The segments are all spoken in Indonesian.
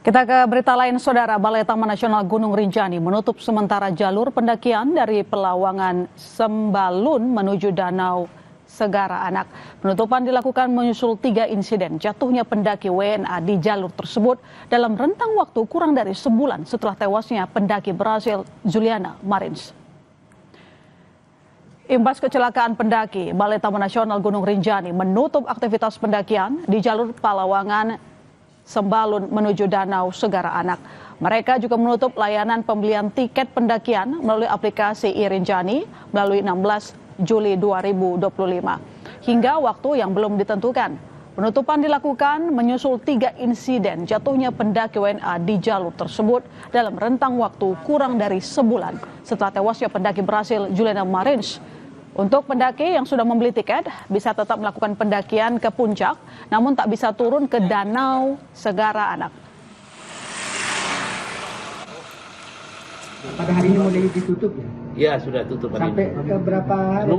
Kita ke berita lain, Saudara. Balai Taman Nasional Gunung Rinjani menutup sementara jalur pendakian dari Pelawangan Sembalun menuju Danau Segara Anak. Penutupan dilakukan menyusul 3 insiden jatuhnya pendaki WNA di jalur tersebut dalam rentang waktu kurang dari sebulan setelah tewasnya pendaki Brasil Juliana Marins. Imbas kecelakaan pendaki, Balai Taman Nasional Gunung Rinjani menutup aktivitas pendakian di jalur Pelawangan Sembalun menuju Danau Segara Anak. Mereka juga menutup layanan pembelian tiket pendakian melalui aplikasi iRinjani melalui 16 Juli 2025 hingga waktu yang belum ditentukan. Penutupan dilakukan menyusul 3 insiden jatuhnya pendaki WNA di jalur tersebut dalam rentang waktu kurang dari sebulan setelah tewasnya pendaki Brasil Juliana Marins. Untuk pendaki yang sudah membeli tiket bisa tetap melakukan pendakian ke puncak, namun tak bisa turun ke Danau Segara Anak. Pada hari ini mulai ditutup ya? Ya, sudah tutup hari Sampai ini. ke berapa hari?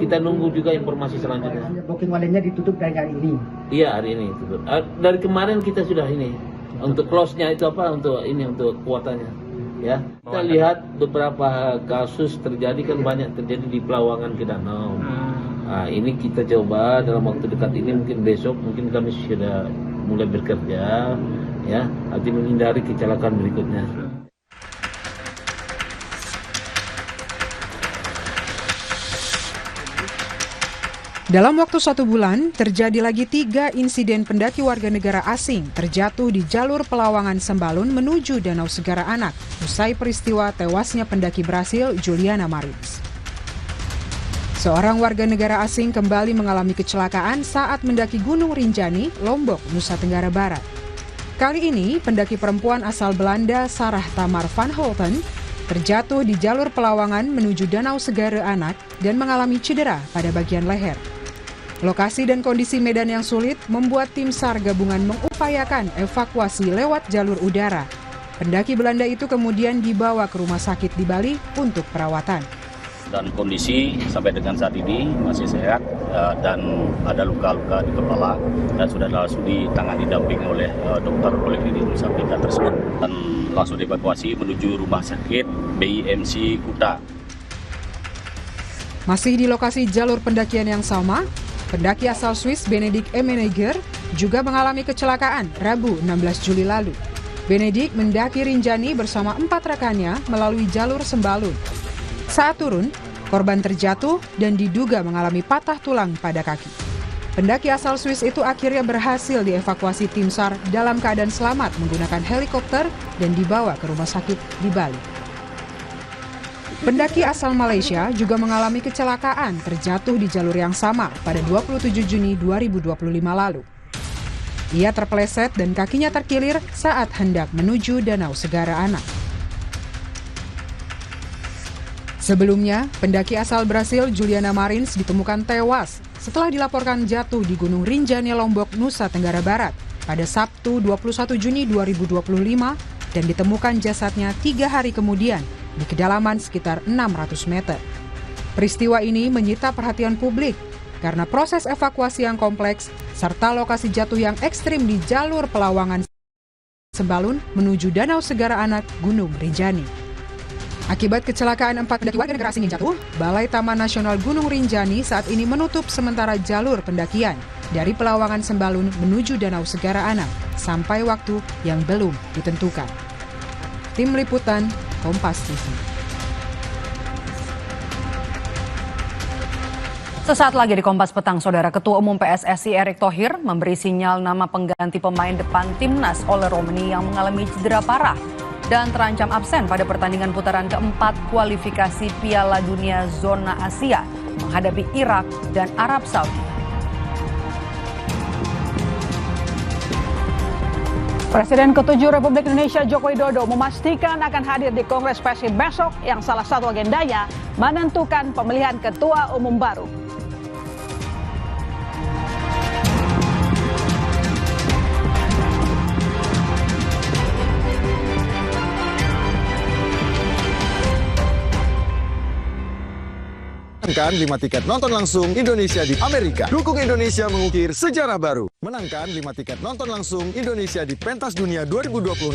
Kita nunggu juga informasi selanjutnya. Booking online-nya ditutup dari hari ini? Iya, hari ini tutup. Dari kemarin kita sudah ini. Untuk close-nya itu apa? Untuk kuotanya. Ya, kita lihat beberapa kasus terjadi kan banyak terjadi di Pelawangan ke danau. Nah, ini kita coba dalam waktu dekat ini, mungkin besok mungkin kami sudah mulai bekerja ya, nanti menghindari kecelakaan berikutnya. Dalam waktu 1 bulan, terjadi lagi 3 insiden pendaki warga negara asing terjatuh di jalur Pelawangan Sembalun menuju Danau Segara Anak, usai peristiwa tewasnya pendaki Brasil Juliana Marins. Seorang warga negara asing kembali mengalami kecelakaan saat mendaki Gunung Rinjani, Lombok, Nusa Tenggara Barat. Kali ini, pendaki perempuan asal Belanda Sarah Tamar van Holten terjatuh di jalur Pelawangan menuju Danau Segara Anak dan mengalami cedera pada bagian leher. Lokasi dan kondisi medan yang sulit membuat tim SAR gabungan mengupayakan evakuasi lewat jalur udara. Pendaki Belanda itu kemudian dibawa ke rumah sakit di Bali untuk perawatan. Dan kondisi sampai dengan saat ini masih sehat dan ada luka-luka di kepala dan sudah langsung ditangani didampingi oleh dokter Poliklinik Nusa Penida tersebut dan langsung dievakuasi menuju rumah sakit BIMC Kuta. Masih di lokasi jalur pendakian yang sama, pendaki asal Swiss Benedict Emenegger juga mengalami kecelakaan Rabu 16 Juli lalu. Benedict mendaki Rinjani bersama 4 rekannya melalui jalur Sembalun. Saat turun, korban terjatuh dan diduga mengalami patah tulang pada kaki. Pendaki asal Swiss itu akhirnya berhasil dievakuasi tim SAR dalam keadaan selamat menggunakan helikopter dan dibawa ke rumah sakit di Bali. Pendaki asal Malaysia juga mengalami kecelakaan terjatuh di jalur yang sama pada 27 Juni 2025 lalu. Ia terpeleset dan kakinya terkilir saat hendak menuju Danau Segara Anak. Sebelumnya, pendaki asal Brasil Juliana Marins ditemukan tewas setelah dilaporkan jatuh di Gunung Rinjani, Lombok, Nusa Tenggara Barat pada Sabtu 21 Juni 2025 dan ditemukan jasadnya 3 hari kemudian di kedalaman sekitar 600 meter. Peristiwa ini menyita perhatian publik karena proses evakuasi yang kompleks serta lokasi jatuh yang ekstrim di jalur Pelawangan Sembalun menuju Danau Segara Anak, Gunung Rinjani. Akibat kecelakaan 4 pendaki warga negara asing yang jatuh, Balai Taman Nasional Gunung Rinjani saat ini menutup sementara jalur pendakian dari Pelawangan Sembalun menuju Danau Segara Anak sampai waktu yang belum ditentukan. Tim Liputan, Kompas TV. Sesaat lagi di Kompas Petang, Saudara. Ketua Umum PSSI Erick Thohir memberi sinyal nama pengganti pemain depan Timnas Ole Romeni yang mengalami cedera parah dan terancam absen pada pertandingan putaran keempat kualifikasi Piala Dunia Zona Asia menghadapi Irak dan Arab Saudi. Presiden ke-7 Republik Indonesia Joko Widodo memastikan akan hadir di Kongres PSI besok yang salah satu agendanya menentukan pemilihan Ketua Umum baru. Menangkan 5 tiket nonton langsung Indonesia di Amerika. Dukung Indonesia mengukir sejarah baru. Menangkan 5 tiket nonton langsung Indonesia di Pentas Dunia 2026